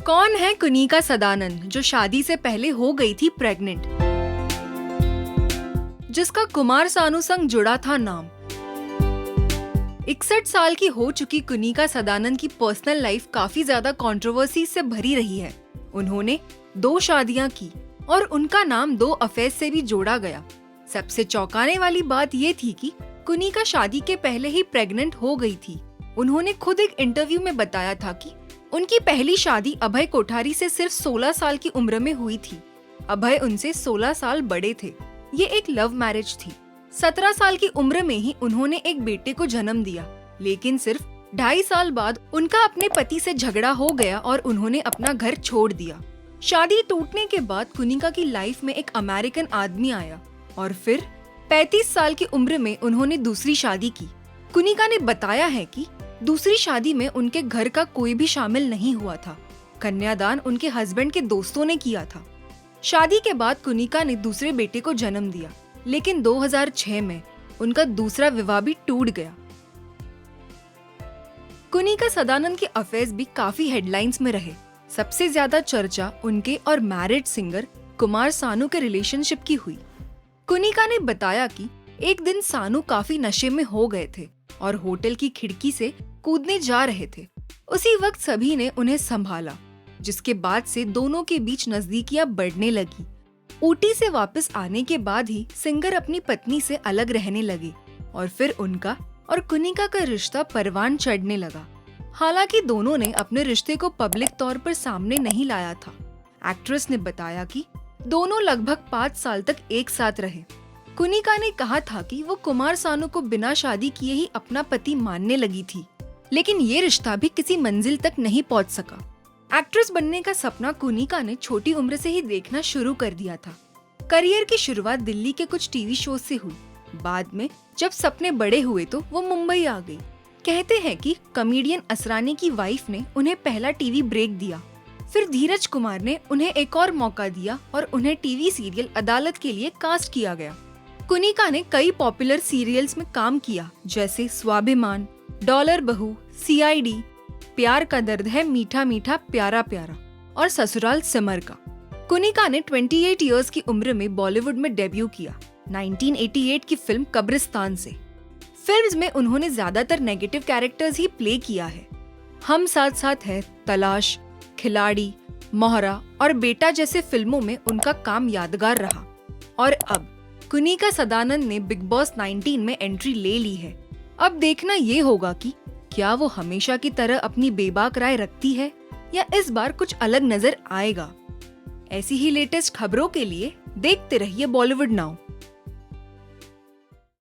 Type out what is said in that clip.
कौन है कुनिका सदानंद जो शादी से पहले हो गई थी प्रेग्नेंट, जिसका कुमार सानू संग जुड़ा था नाम। 61 साल की हो चुकी कुनिका सदानंद की पर्सनल लाइफ काफी ज्यादा कंट्रोवर्सी से भरी रही है। उन्होंने 2 शादियां की और उनका नाम 2 अफेयर से भी जोड़ा गया। सबसे चौंकाने वाली बात ये थी कि कुनिका शादी के पहले ही प्रेग्नेंट हो गई थी। उन्होंने खुद एक इंटरव्यू में बताया था कि उनकी पहली शादी अभय कोठारी से सिर्फ 16 साल की उम्र में हुई थी। अभय उनसे 16 साल बड़े थे। ये एक लव मैरिज थी। 17 साल की उम्र में ही उन्होंने एक बेटे को जन्म दिया, लेकिन सिर्फ 2.5 साल बाद उनका अपने पति से झगड़ा हो गया और उन्होंने अपना घर छोड़ दिया। शादी टूटने के बाद कुनिका की लाइफ में एक अमेरिकन आदमी आया और फिर 35 साल की उम्र में उन्होंने दूसरी शादी की। कुनिका ने बताया है कि दूसरी शादी में उनके घर का कोई भी शामिल नहीं हुआ था। कन्यादान उनके हस्बैंड के दोस्तों ने किया था। शादी के बाद कुनिका ने दूसरे बेटे को जन्म दिया, लेकिन 2006 में उनका दूसरा विवाह भी टूट गया। कुनिका सदानंद के अफेयर्स भी काफी हेडलाइंस में रहे। सबसे ज्यादा चर्चा उनके और मैरिड सिंगर कुमार सानू के रिलेशनशिप की हुई। कुनिका ने बताया कि एक दिन सानू काफी नशे में हो गए थे और होटल की खिड़की से कूदने जा रहे थे। उसी वक्त सभी ने उन्हें संभाला, जिसके बाद से दोनों के बीच नजदीकियां बढ़ने लगी। ऊटी से वापस आने के बाद ही सिंगर अपनी पत्नी से अलग रहने लगे और फिर उनका और कुनिका का रिश्ता परवान चढ़ने लगा। हालांकि दोनों ने अपने रिश्ते को पब्लिक तौर पर सामने नहीं लाया था। एक्ट्रेस ने बताया कि दोनों लगभग 5 साल तक एक साथ रहे। कुनिका ने कहा था कि वो कुमार सानू को बिना शादी किए ही अपना पति मानने लगी थी, लेकिन ये रिश्ता भी किसी मंजिल तक नहीं पहुंच सका। एक्ट्रेस बनने का सपना कुनिका ने छोटी उम्र से ही देखना शुरू कर दिया था। करियर की शुरुआत दिल्ली के कुछ टीवी शो से हुई। बाद में जब सपने बड़े हुए तो वो मुंबई आ गई। कहते हैं कि कॉमेडियन असरानी की वाइफ ने उन्हें पहला टीवी ब्रेक दिया। फिर धीरज कुमार ने उन्हें एक और मौका दिया और उन्हें टीवी सीरियल अदालत के लिए कास्ट किया गया। कुनिका ने कई पॉपुलर सीरियल्स में काम किया, जैसे स्वाभिमान, डॉलर बहू, CID, प्यार का दर्द है मीठा मीठा प्यारा प्यारा और ससुराल सिमर का। कुनिका ने 28 इयर्स की उम्र में बॉलीवुड में डेब्यू किया 1988 की फिल्म कब्रिस्तान से। फिल्म्स में उन्होंने ज्यादातर नेगेटिव कैरेक्टर्स ही प्ले किया है। हम साथ साथ है, तलाश, खिलाड़ी, मोहरा और बेटा जैसे फिल्मों में उनका काम यादगार रहा। और अब कुनिका सदानंद ने बिग बॉस 19 में एंट्री ले ली है। अब देखना ये होगा कि क्या वो हमेशा की तरह अपनी बेबाक राय रखती है या इस बार कुछ अलग नजर आएगा। ऐसी ही लेटेस्ट खबरों के लिए देखते रहिए बॉलीवुड नाउ।